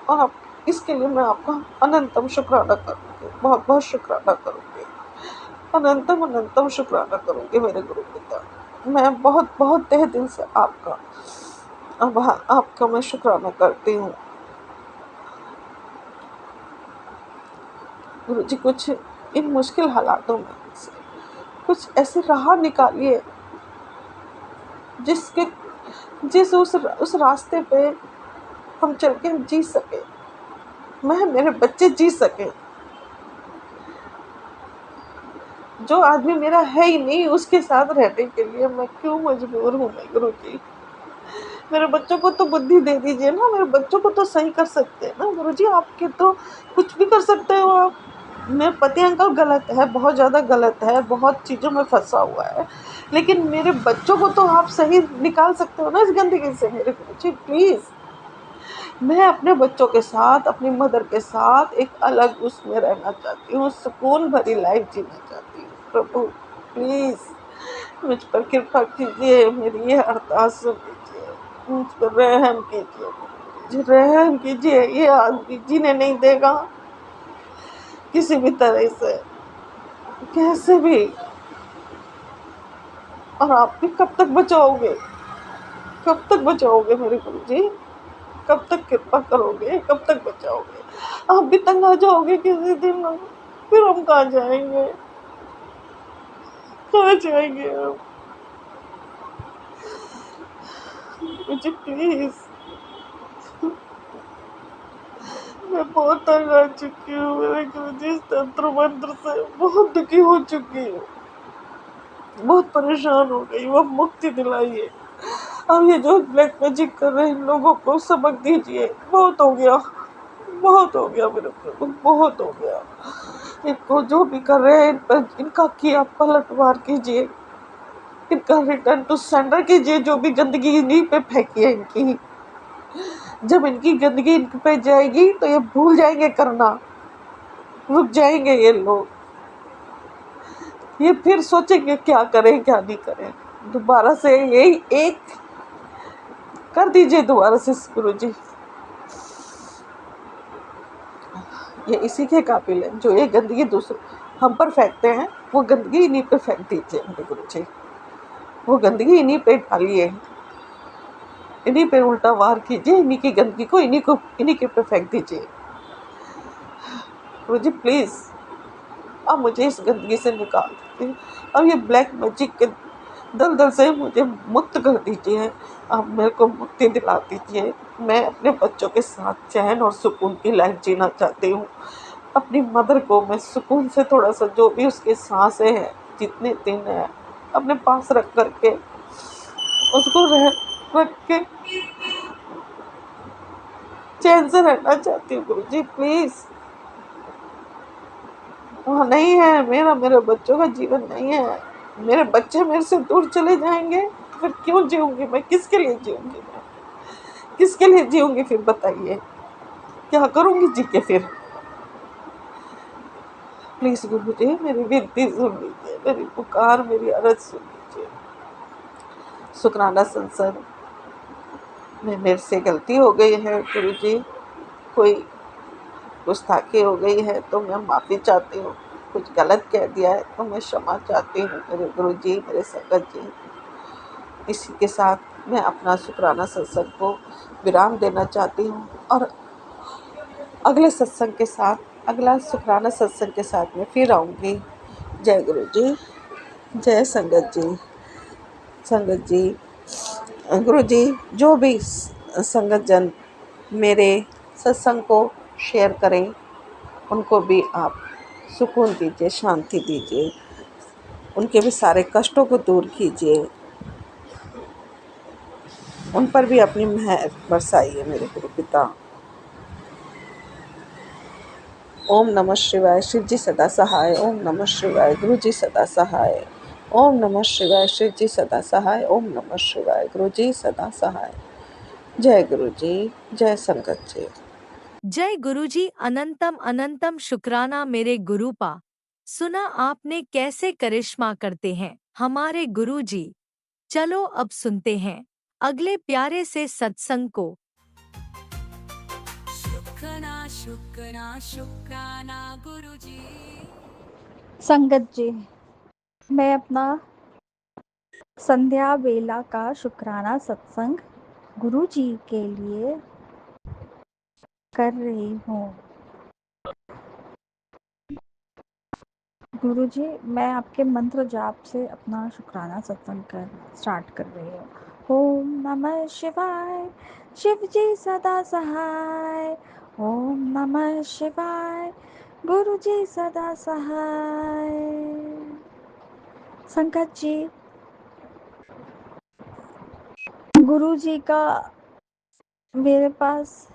S4: और आप इसके लिए मैं आपका अनंतम शुक्राना करूँगी, बहुत बहुत शुक्राना करूँगी, अनंतम अनंतम शुक्राना करूँगी मेरे गुरु पिता। मैं बहुत बहुत तहे दिल से आपका मैं शुक्राना करती हूँ गुरुजी। कुछ इन मुश्किल हालातों में से कुछ ऐसे राह निकालिए जिस उस रास्ते पे हम चल के हम जी सके, मैं मेरे बच्चे जी सके। जो आदमी मेरा है ही नहीं उसके साथ रहने के लिए मैं क्यों मजबूर हूँ मैं गुरुजी। मेरे बच्चों को तो बुद्धि दे दीजिए ना, मेरे बच्चों को तो सही कर सकते हैं ना गुरुजी, आपके तो कुछ भी कर सकते हो आप। मेरे पति अंकल गलत है, बहुत ज़्यादा गलत है, बहुत चीज़ों में फंसा हुआ है, लेकिन मेरे बच्चों को तो आप सही निकाल सकते हो ना इस गंदगी से मेरे गुरुजी प्लीज़। मैं अपने बच्चों के साथ, अपनी मदर के साथ एक अलग उसमें रहना चाहती हूँ, सुकून भरी लाइफ जीना चाहती हूँ। प्रभु प्लीज़ मुझ पर कृपा कीजिए, मेरी ये अरदास सुन लीजिए, मुझ पर रहम कीजिए, रहम कीजिए। ये आदमी जीने नहीं देगा किसी भी तरह से, कैसे भी। और आप भी कब तक बचाओगे, कब तक बचाओगे मेरे गुरुजी, कब तक कृपा करोगे, कब तक बचाओगे। आप भी तंग आ जाओगे किसी दिन, फिर हम कहाँ जाएंगे, कहाँ जाएंगे हम। मुझे प्लीज, मैं बहुत तंग आ चुकी हूँ मेरे गुरुजी, इस तंत्र मंत्र से बहुत दुखी हो चुकी हूँ, बहुत परेशान हो गई हूँ। अब मुक्ति दिलाइए, अब ये जो ब्लैक मैजिक कर रहे हैं इन लोगों को सबक दीजिए। बहुत हो गया, बहुत हो गया मेरे प्रभु, बहुत हो गया। इनको जो भी कर रहे हैं इन पर इनका किया पलटवार कीजिए, इनका रिटर्न टू सेंडर कीजिए। जो भी गंदगी इन्हीं पे फेंकी है इनकी, जब इनकी गंदगी इन पे जाएगी तो ये भूल जाएंगे करना, रुक जाएंगे ये लोग, ये फिर सोचेंगे क्या करें क्या नहीं करें। दोबारा से यही एक कर दीजिए दोबारा से गुरुजी, ये इसी के काबिल है जो ये गंदगी दूसरे हम पर फेंकते हैं, वो गंदगी इन्हीं पे फेंक दीजिए मेरे गुरुजी, वो गंदगी इन्हीं पे डालिए, इन्हीं पे उल्टा वार कीजिए, इन्हीं की गंदगी को इन्हीं के पे फेंक दीजिए गुरुजी प्लीज़। अब मुझे इस गंदगी से निकाल दीजिए, अब ये ब्लैक मैजिक के दलदल से मुझे मुक्त कर दीजिए, अब मेरे को मुक्ति दिला दीजिए। मैं अपने बच्चों के साथ चैन और सुकून की लाइफ जीना चाहती हूँ। अपनी मदर को मैं सुकून से थोड़ा सा जो भी उसके सांसें हैं जितने दिन है अपने पास रख करके उसको रख के चैन से रहना चाहती हूँ गुरुजी प्लीज़। वहाँ नहीं है मेरे बच्चों का जीवन नहीं है, मेरे बच्चे मेरे से दूर चले जाएंगे तो फिर क्यों जीऊँगी मैं? किसके लिए जीऊँगी मैं? किसके लिए जीऊँगी फिर बताइए? क्या करूँगी जी के फिर? प्लीज़ गुरुजी मेरी विनती सुन लीजिए, मेरी पुकार, मेरी अर्ज़ सुन लीजिए। शुक्राना सत्संग में मेरे से गलती हो गई है गुरुजी, कोई गुस्ताखी हो गई है तो मैं माफ़ी चाहती हूँ। कुछ गलत कह दिया है तो मैं क्षमा चाहती हूँ मेरे गुरुजी, मेरे संगत जी। इसी के साथ मैं अपना शुक्राना सत्संग को विराम देना चाहती हूँ और अगले सत्संग के साथ, अगला शुक्राना सत्संग के साथ मैं फिर आऊँगी। जय गुरु जी, जय संगत जी। संगत जी, गुरु जी, जो भी संगत जन मेरे सत्संग को शेयर करें, उनको भी आप सुकून दीजिए, शांति दीजिए, उनके भी सारे कष्टों को दूर कीजिए, उन पर भी अपनी मेहर बरसाइए मेरे गुरु पिता। ओम नमः शिवाय, शिव जी सदा सहाय। ओम नमः शिवाय, गुरु जी सदा सहाय। ओम नमः शिवाय, शिव जी सदा सहाय। ओम नमः शिवाय, गुरु जी सदा सहाय। जय गुरु जी, जय संगत जी।
S1: जय गुरुजी। अनंतम अनंतम शुक्राना मेरे गुरुपा। सुना आपने कैसे करिश्मा करते हैं हमारे गुरुजी। चलो अब सुनते हैं अगले प्यारे से सत्संग को।
S3: शुक्राना शुक्राना शुक्राना गुरुजी।
S5: संगत जी, मैं अपना संध्या वेला का शुक्राना सत्संग गुरु जी के लिए कर रही हूँ। गुरु जी, मैं आपके मंत्र जाप से अपना शुक्राना सत्संग स्टार्ट कर रही हूँ। ओम नमः शिवाय, शिव जी सदा सहाय। ओम नमः शिवाय, गुरु जी सदा सहाय। संगत जी, गुरु जी का मेरे पास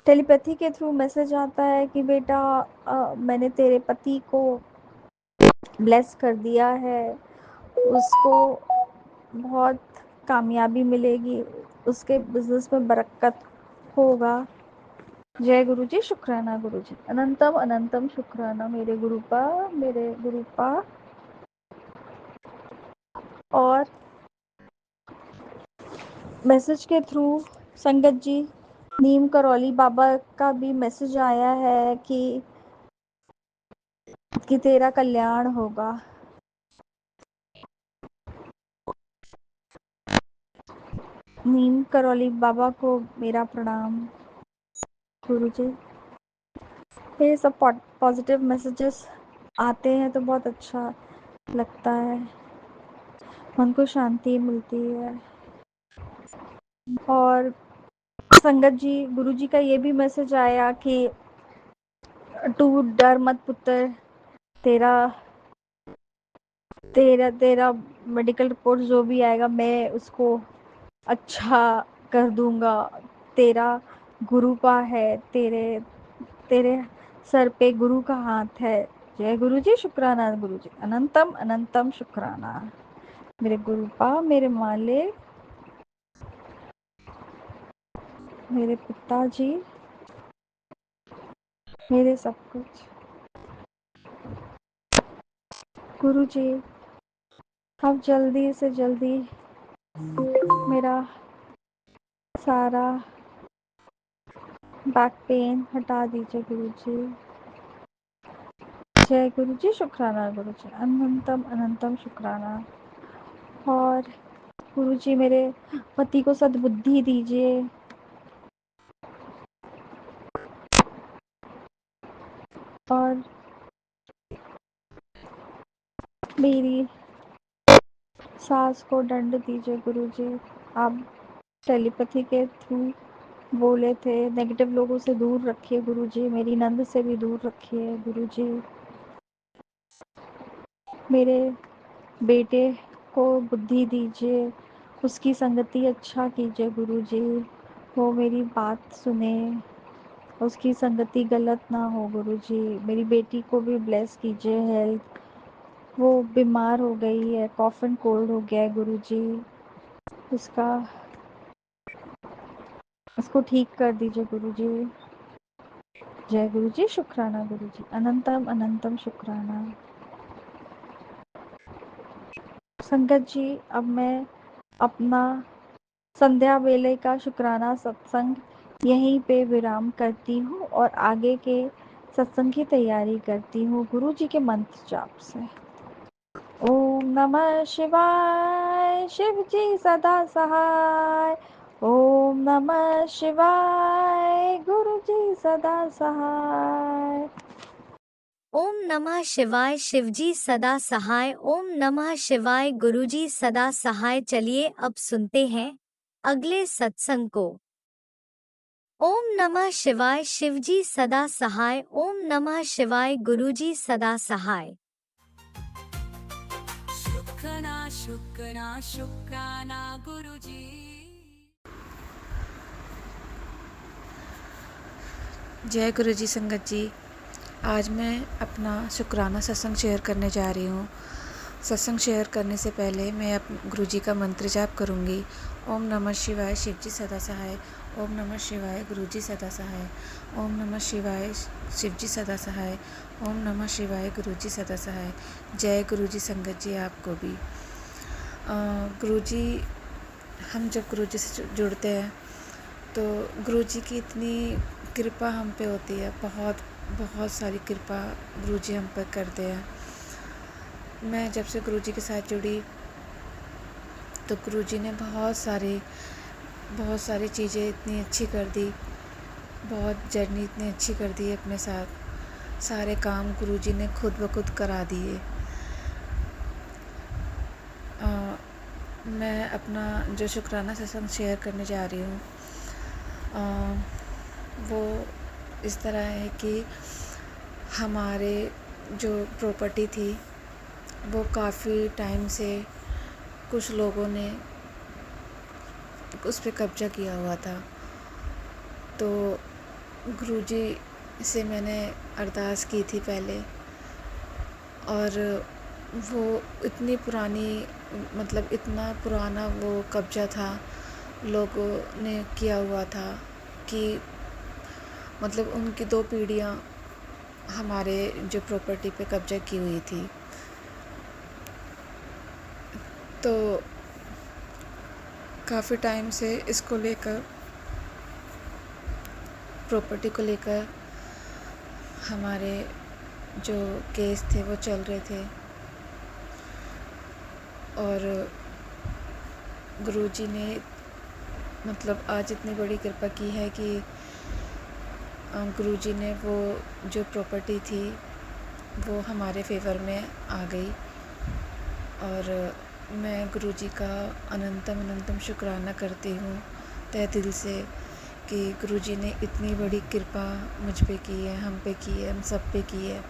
S5: टेलीपैथी के थ्रू मैसेज आता है कि बेटा मैंने तेरे पति को ब्लेस कर दिया है, उसको बहुत कामयाबी मिलेगी, उसके बिजनेस में बरकत होगा। जय गुरु जी, शुक्राना गुरु जी, अनंतम अनंतम शुक्राना मेरे गुरुपा। और मैसेज के थ्रू संगत जी, नीम करौली बाबा का भी मैसेज आया है कि तेरा कल्याण होगा। नीम करौली बाबा को मेरा प्रणाम गुरु जी। ये सब पॉजिटिव मैसेजेस आते हैं तो बहुत अच्छा लगता है, मन को शांति मिलती है। और संगत जी, गुरु जी का ये भी मैसेज आया कि तू डर मत पुत्र, तेरा तेरा तेरा मेडिकल रिपोर्ट जो भी आएगा मैं उसको अच्छा कर दूंगा। तेरा गुरुपा है, तेरे तेरे सर पे गुरु का हाथ है। जय गुरु जी, शुक्राना गुरु जी, अनंतम अनंतम शुक्राना मेरे गुरुपा, मेरे मालिक, मेरे पिताजी, मेरे सब कुछ। गुरु जी, अब जल्दी से जल्दी मेरा सारा बैक पेन हटा दीजिए गुरु जी। जय गुरु जी, शुक्राना गुरु जी, अनंतम अनंतम शुक्राना। और गुरु जी, मेरे पति को सद्बुद्धि दीजिए। और मेरी सास को दंड दीजिए गुरु जी। आप टेलीपैथी के थ्रू बोले थे, नेगेटिव लोगों से दूर रखिए गुरु जी, मेरी नंद से भी दूर रखिए गुरु जी। मेरे बेटे को बुद्धि दीजिए, उसकी संगति अच्छा कीजिए गुरु जी, वो मेरी बात सुने, उसकी संगति गलत ना हो गुरु जी। मेरी बेटी को भी ब्लेस कीजिए, हेल्थ वो बीमार हो गई है, कॉफ एंड कोल्ड हो गया है गुरुजी। इसको ठीक कर दीजिए गुरुजी। जय गुरुजी, शुक्राना गुरुजी, अनंतम अनंतम शुक्राना। संगत जी, अब मैं अपना संध्या वेले का शुक्राना सत्संग यहीं पे विराम करती हूँ और आगे के सत्संग की तैयारी करती हूँ गुरु जी के मंत्र जाप से। ओम नमः शिवाय, शिव जी सदा सहाय। ओम नमः शिवाय, गुरु जी सदा सहाय।
S1: ओम नमः शिवाय, शिवजी सदा सहाय। ओम नमः शिवाय, गुरुजी सदा सहाय। चलिए अब सुनते हैं अगले सत्संग को। ओम नमः शिवाय, शिवजी सदा सहाय। ओम नमः शिवाय, गुरुजी सदा सहाय।
S3: शुक्राना शुक्राना शुक्राना गुरुजी।
S6: जय गुरुजी संगत जी। आज मैं अपना शुक्राना सत्संग शेयर करने जा रही हूँ। सत्संग शेयर करने से पहले मैं गुरुजी का मंत्र जाप करूँगी। ओम नमः शिवाय, शिवजी सदा सहाय। ओम नमः शिवाय, गुरुजी सदा सहाय। ओम नमः शिवाय, शिवजी सदा सहाय। ओम नमः शिवाय, गुरुजी सदा सहाय। जय गुरुजी संगत जी आपको भी। गुरुजी, हम जब गुरुजी से जुड़ते हैं तो गुरुजी की इतनी कृपा हम पे होती है, बहुत बहुत सारी कृपा गुरुजी हम पर करते हैं। मैं जब से गुरुजी के साथ जुड़ी तो गुरुजी ने बहुत सारी चीज़ें इतनी अच्छी कर दी, बहुत जर्नी इतनी अच्छी कर दी अपने साथ। सारे काम गुरुजी ने खुद ब खुद करा दिए। मैं अपना जो शुक्राना सत्संग शेयर करने जा रही हूँ वो इस तरह है कि हमारे जो प्रॉपर्टी थी वो काफ़ी टाइम से कुछ लोगों ने उस पे कब्जा किया हुआ था। तो गुरुजी से मैंने अरदास की थी पहले, और वो इतनी पुरानी, मतलब इतना पुराना वो कब्जा था, लोगों ने किया हुआ था कि मतलब उनकी 2 पीढ़ियाँ हमारे जो प्रॉपर्टी पे कब्जा की हुई थी। तो काफ़ी टाइम से इसको लेकर, प्रॉपर्टी को लेकर हमारे जो केस थे वो चल रहे थे। और गुरुजी ने मतलब आज इतनी बड़ी कृपा की है कि गुरुजी ने वो जो प्रॉपर्टी थी वो हमारे फेवर में आ गई। और मैं गुरुजी का अनंतम अनंतम शुक्राना करती हूँ तहे दिल से कि गुरुजी ने इतनी बड़ी कृपा मुझ पे की है, हम पे की है, हम सब पे की है।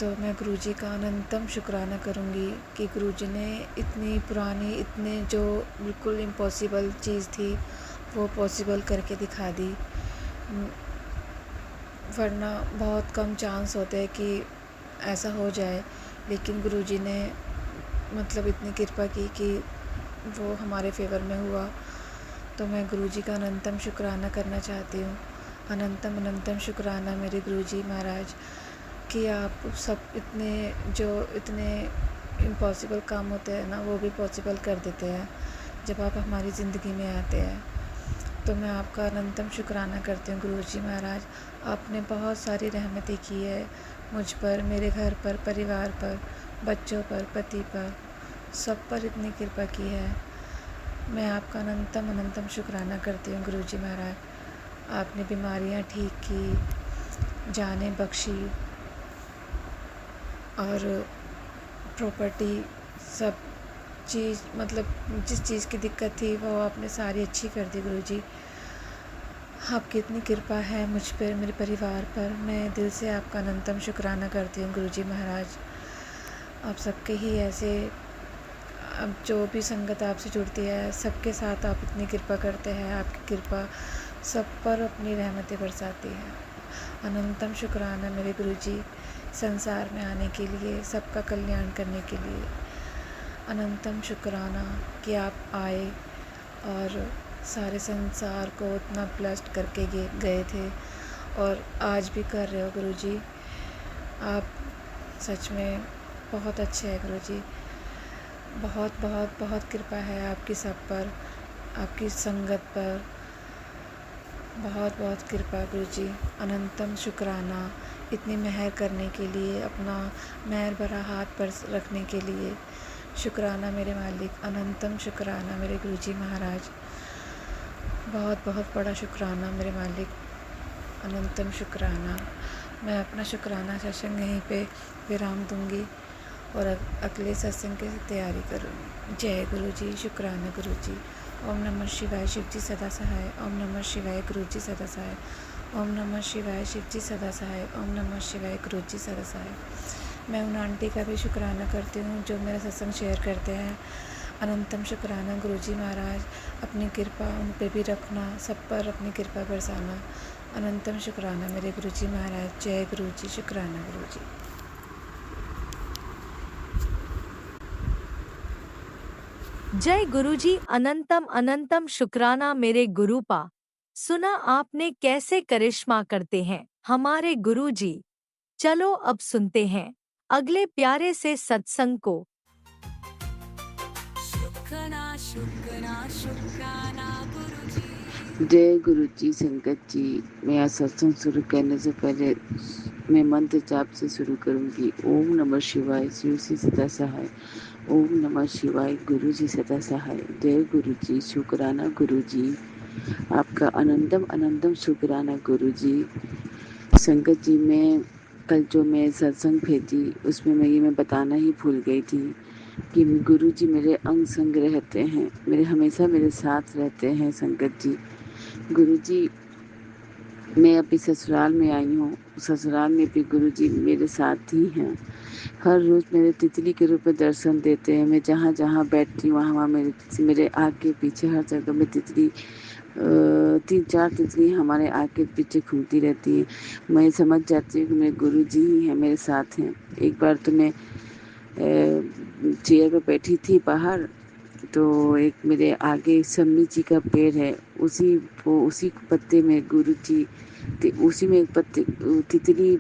S6: तो मैं गुरुजी का अनंतम शुक्राना करूँगी कि गुरुजी ने इतनी पुरानी, इतने जो बिल्कुल इम्पॉसिबल चीज़ थी वो पॉसिबल करके दिखा दी। वरना बहुत कम चांस होते हैं कि ऐसा हो जाए, लेकिन गुरुजी ने मतलब इतनी कृपा की कि वो हमारे फेवर में हुआ। तो मैं गुरुजी का अनंतम शुक्राना करना चाहती हूँ। अनंतम अनंतम शुक्राना मेरे गुरुजी महाराज कि आप सब इतने इम्पॉसिबल काम होते हैं ना, वो भी पॉसिबल कर देते हैं जब आप हमारी ज़िंदगी में आते हैं। तो मैं आपका अनंतम शुक्राना करती हूँ गुरुजी महाराज। आपने बहुत सारी रहमतें की है मुझ पर, मेरे घर पर, परिवार पर, बच्चों पर, पति पर, सब पर इतनी कृपा की है। मैं आपका अनंतम अनंतम शुक्राना करती हूँ गुरुजी महाराज। आपने बीमारियाँ ठीक की, जानें बख्शी, और प्रॉपर्टी सब चीज़, मतलब जिस चीज़ की दिक्कत थी वो आपने सारी अच्छी कर दी गुरुजी। आपकी इतनी कृपा है मुझ पर, मेरे परिवार पर। मैं दिल से आपका अनंतम शुक्राना करती हूँ गुरुजी महाराज। आप सबके ही ऐसे, अब जो भी संगत आपसे जुड़ती है सबके साथ आप इतनी कृपा करते हैं। आपकी कृपा सब पर अपनी रहमतें बरसाती है। अनंतम शुक्राना मेरे गुरुजी संसार में आने के लिए, सबका कल्याण करने के लिए अनंतम शुक्राना कि आप आए और सारे संसार को इतना ब्लेस्ड करके गए थे और आज भी कर रहे हो गुरुजी। आप सच में बहुत अच्छे हैं गुरुजी। बहुत बहुत बहुत कृपा है आपकी सब पर, आपकी संगत पर। बहुत बहुत कृपा गुरुजी। अनंतम शुक्राना इतनी मेहर करने के लिए, अपना मेहर भरा हाथ पर रखने के लिए। शुक्राना मेरे मालिक, अनंतम शुक्राना मेरे गुरुजी महाराज। बहुत बहुत बड़ा शुक्राना मेरे मालिक, अनंतम शुक्राना। मैं अपना शुक्राना सत्संग यहीं पे विराम दूंगी और अगले सत्संग की तैयारी करूँगी। जय गुरुजी। शुक्राना गुरुजी। ओम नमः शिवाय। शिवजी सदा सहाय। ओम नमः शिवाय। गुरुजी सदा सहाय। ओम नमः शिवाय। शिवजी सदा सहाय। ओम नमः शिवाय। गुरुजी सदा सहाय। मैं उन आंटी का भी शुक्राना करती हूँ जो मेरा सत्संग शेयर करते हैं। अनंतम शुक्राना गुरुजी महाराज। अपनी कृपा उन पे भी रखना, सब पर अपनी कृपा बरसाना। अनंतम शुक्राना मेरे गुरुजी महाराज। जय गुरुजी। शुक्राना गुरुजी।
S1: जय गुरुजी। अनंतम अनंतम शुक्राना मेरे गुरुपा। सुना आपने कैसे करिश्मा करते हैं हमारे गुरुजी। चलो अब सुनते हैं अगले प्यारे से सत्संग को।
S3: शुक्राना शुक्राना शुक्राना गुरुजी।
S7: जय गुरु जी। संगत जी, मैं आज सत्संग शुरू करने से पहले मैं मंत्र जाप से शुरू करूंगी। ओम नमः शिवाय। शिव जी सदा सहाय। ओम नमः शिवाय। गुरु जी सदा सहाय। जय गुरु जी। शुक्राना गुरु जी। आपका अनंतम अनंतम शुक्राना गुरु जी। संगत जी, मैं कल जो मैं सत्संग भेजी उसमें मैं बताना ही भूल गई थी कि गुरु जी मेरे अंग संग रहते हैं, हमेशा मेरे साथ रहते हैं। संगत जी, गुरुजी, मैं अभी ससुराल में आई हूँ। ससुराल में भी गुरुजी मेरे साथ ही हैं। हर रोज़ मेरे तितली के रूप में दर्शन देते हैं। मैं जहाँ जहाँ बैठती हूँ वहाँ मेरे आगे पीछे हर जगह में तितली 3-4 तितली हमारे आगे पीछे घूमती रहती है। मैं समझ जाती हूँ कि मेरे गुरुजी ही हैं, मेरे साथ हैं। एक बार तो मैं चेयर पे बैठी थी बाहर, तो एक मेरे आगे सम्मी जी का पेड़ है, उसी पत्ते में गुरुजी, उसी में एक पत्ते तितली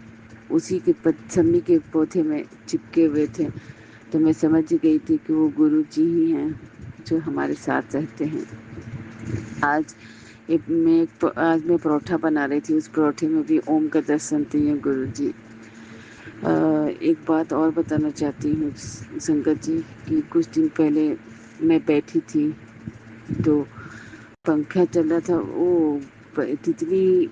S7: उसी के सम्मी के पौधे में चिपके हुए थे। तो मैं समझ गई थी कि वो गुरुजी ही हैं जो हमारे साथ रहते हैं। आज मैं परोठा बना रही थी, उस परोठे में भी ओम का दर्शन दिए गुरुजी। एक बात और बताना चाहती हूँ संगत जी कि कुछ दिन पहले मैं बैठी थी तो पंखा चल रहा था। वो तितली,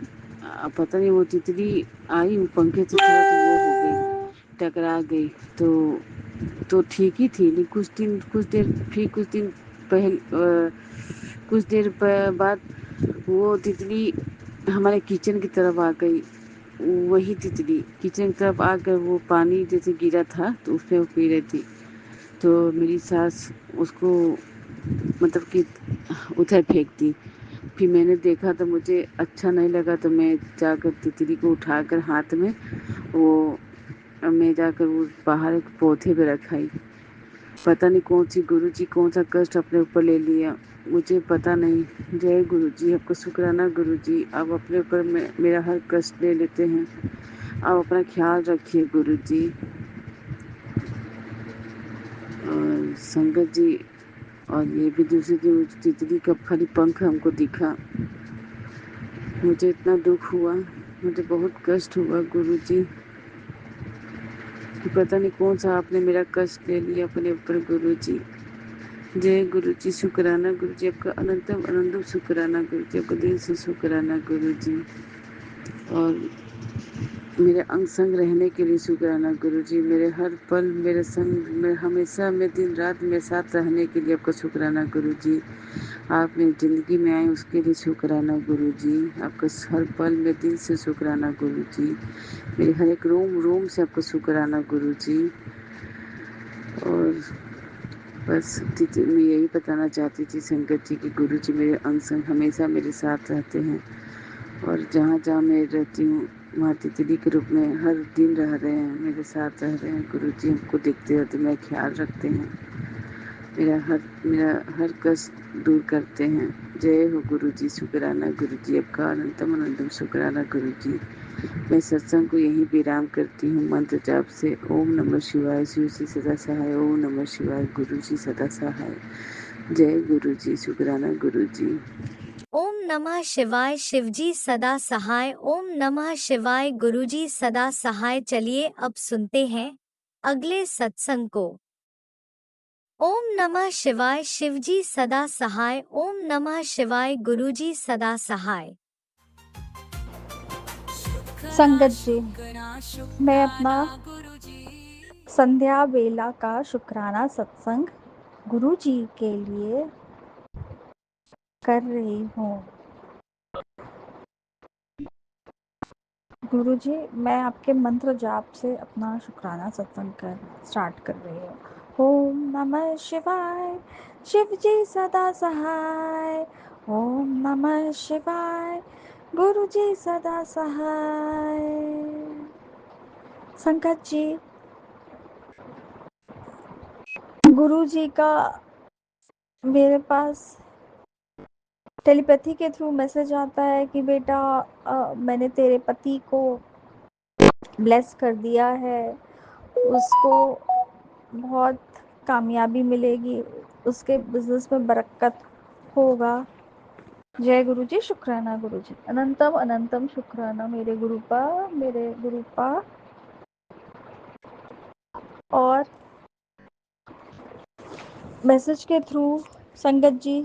S7: पता नहीं वो तितली आई पंखे से थोड़ा तो वो हो गई, टकरा गई। तो ठीक ही थी, लेकिन कुछ देर बाद वो तितली हमारे किचन की तरफ आ गई। वही तितली किचन की तरफ आकर वो पानी जैसे गिरा था तो उसमें वो पी रही थी। तो मेरी सास उसको मतलब कि उधर फेंक दी। फिर मैंने देखा तो मुझे अच्छा नहीं लगा, तो मैं जाकर तितली को उठाकर हाथ में मैं जाकर वो बाहर एक पौधे पे रखाई। पता नहीं गुरुजी कौन सा कष्ट अपने ऊपर ले लिया, मुझे पता नहीं। जय गुरुजी। आपका शुक्राना गुरुजी। आप अपने ऊपर मेरा हर कष्ट ले लेते हैं। आप अपना ख्याल रखिए गुरुजी। और संगत जी, और ये भी दूसरे दिन तितली का खाली पंख हमको दिखा, मुझे इतना दुख हुआ, मुझे बहुत कष्ट हुआ गुरुजी कि पता नहीं कौन सा आपने मेरा कष्ट ले लिया अपने ऊपर गुरुजी। जय गुरुजी। शुक्राना गुरुजी। आपका अनंतम अनंतम शुक्राना गुरुजी। आपका दिल से शुक्राना गुरुजी। और मेरे अंग संग रहने के लिए शुक्राना गुरुजी। मेरे हर पल मेरे संग में हमेशा मैं दिन रात मेरे साथ रहने के लिए आपका शुक्राना गुरुजी। आप मेरी ज़िंदगी में आए उसके लिए शुक्राना गुरुजी। आपका हर पल में दिल से शुक्राना गुरुजी। मेरे हर एक रोम से आपका शुक्राना गुरुजी। और बस मैं यही बताना चाहती थी संगत जी कि गुरुजी मेरे अंग संग हमेशा मेरे साथ रहते हैं और जहाँ जहाँ मैं रहती हूँ वहाँ तितली के रूप में हर दिन रह रहे हैं, मेरे साथ रह रहे हैं। गुरुजी हमको देखते रहते, मेरा ख्याल रखते हैं, मेरा हर कष्ट दूर करते हैं। जय हो गुरुजी, शुक्राना गुरुजी, आपका अनंतम अनंतम शुक्राना गुरुजी। मैं सत्संग को यहीं विराम करती हूँ मंत्र जाप से। ओम नमः शिवाय, शिव जी सदा सहाय। ओम नमः शिवाय, गुरु जी सदा सहाय। जय गुरु जी, शुक्राना गुरु जी।
S1: ओम नमः शिवाय, शिवजी सदा सहाय। ओम नमः शिवाय, गुरुजी सदा सहाय। चलिए अब सुनते हैं अगले सत्संग को। ओम नमः शिवाय, शिवजी सदा सहाय। ओम नमः शिवाय, गुरुजी सदा सहाय।
S5: संगत जी, मैं अपना
S3: शुक्राना गुरुजी
S5: संध्या बेला का शुक्राना सत्संग गुरु जी के लिए कर रही हूँ। गुरु जी, मैं आपके मंत्र जाप से अपना शुक्राना सत्संग स्टार्ट कर रही हूँ। ओम नमः शिवाय, शिव जी सदा सहाय। ओम नमः शिवाय, गुरु जी सदा सहाय। संगत जी, गुरु जी का मेरे पास टेलीपैथी के थ्रू मैसेज आता है कि बेटा मैंने तेरे पति को ब्लेस कर दिया है, उसको बहुत कामयाबी मिलेगी, उसके बिजनेस में बरकत होगा। जय गुरु जी, शुक्राना गुरु जी, अनंतम अनंतम शुक्राना मेरे गुरुपा। और मैसेज के थ्रू संगत जी,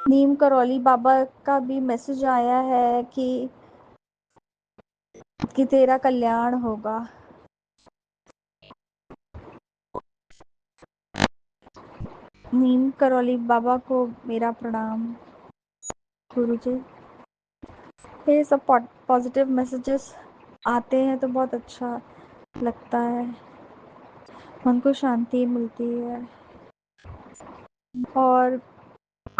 S5: नीम करौली बाबा का भी मैसेज आया है कि तेरा कल्याण होगा। नीम करौली बाबा को मेरा प्रणाम। गुरु जी, ये सब पॉजिटिव मैसेजेस आते हैं तो बहुत अच्छा लगता है, मन को शांति मिलती है। और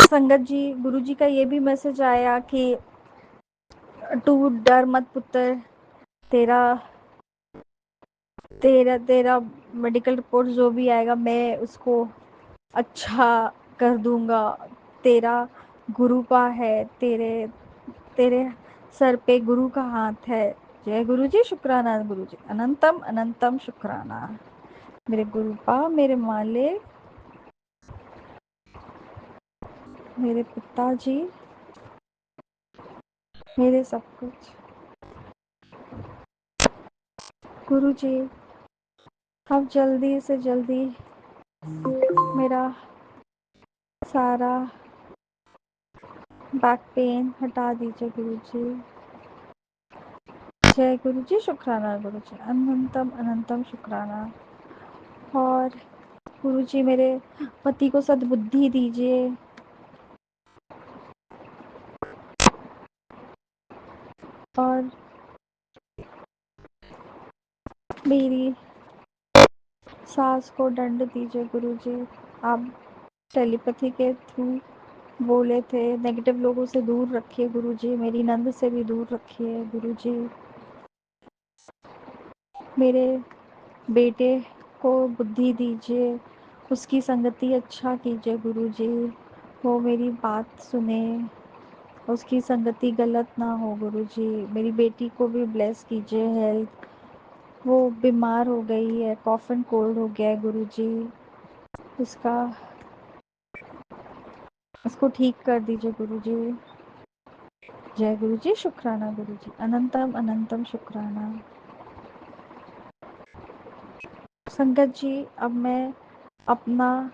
S5: संगत जी, गुरु जी का ये भी मैसेज आया कि तू डर मत पुत्र, तेरा तेरा तेरा मेडिकल रिपोर्ट जो भी आएगा मैं उसको अच्छा कर दूंगा। तेरा गुरुपा है, तेरे तेरे सर पे गुरु का हाथ है। जय गुरु जी, शुक्राना गुरु जी, अनंतम अनंतम शुक्राना मेरे गुरुपा, मेरे मालिक, मेरे पिताजी, मेरे सब कुछ। गुरु जी, अब जल्दी से जल्दी मेरा सारा बैक पेन हटा दीजिए गुरु जी। जय गुरु जी, शुक्राना गुरु जी, अनंतम अनंतम शुक्राना। और गुरु जी, मेरे पति को सद्बुद्धि दीजिए। और मेरी सास को दंड दीजिए गुरु जी। आप टेलीपैथी के थ्रू बोले थे, नेगेटिव लोगों से दूर रखिए गुरु जी, मेरी नंद से भी दूर रखिए गुरु जी। मेरे बेटे को बुद्धि दीजिए, उसकी संगति अच्छा कीजिए गुरु जी, वो मेरी बात सुने, उसकी संगति गलत ना हो गुरु जी। मेरी बेटी को भी ब्लेस कीजिए हेल्थ, वो बीमार हो गई है, कॉफ एंड कोल्ड हो गया है गुरु जी, उसको ठीक कर दीजिए गुरु जी। जय गुरु जी, शुक्राना गुरु जी, अनंतम अनंतम शुक्राना। संगत जी, अब मैं अपना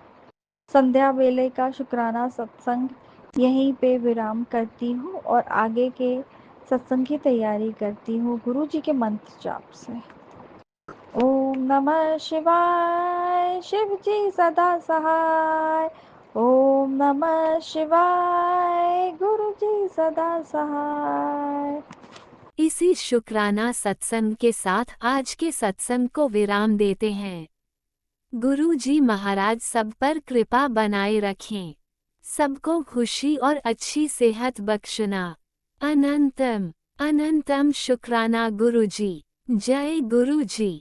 S5: संध्या वेले का शुक्राना सत्संग यहीं पे विराम करती हूँ और आगे के सत्संग की तैयारी करती हूँ गुरु जी के मंत्र जाप से। ओम नमः शिवाय, शिव जी सदा सहाय। ओम नमः शिवाय, गुरु जी सदा सहाय।
S1: इसी शुक्राना सत्संग के साथ आज के सत्संग को विराम देते हैं। गुरु जी महाराज सब पर कृपा बनाए रखें, सबको खुशी और अच्छी सेहत बख्शना। अनंतम। अनंतम शुक्राना गुरुजी। जय गुरुजी।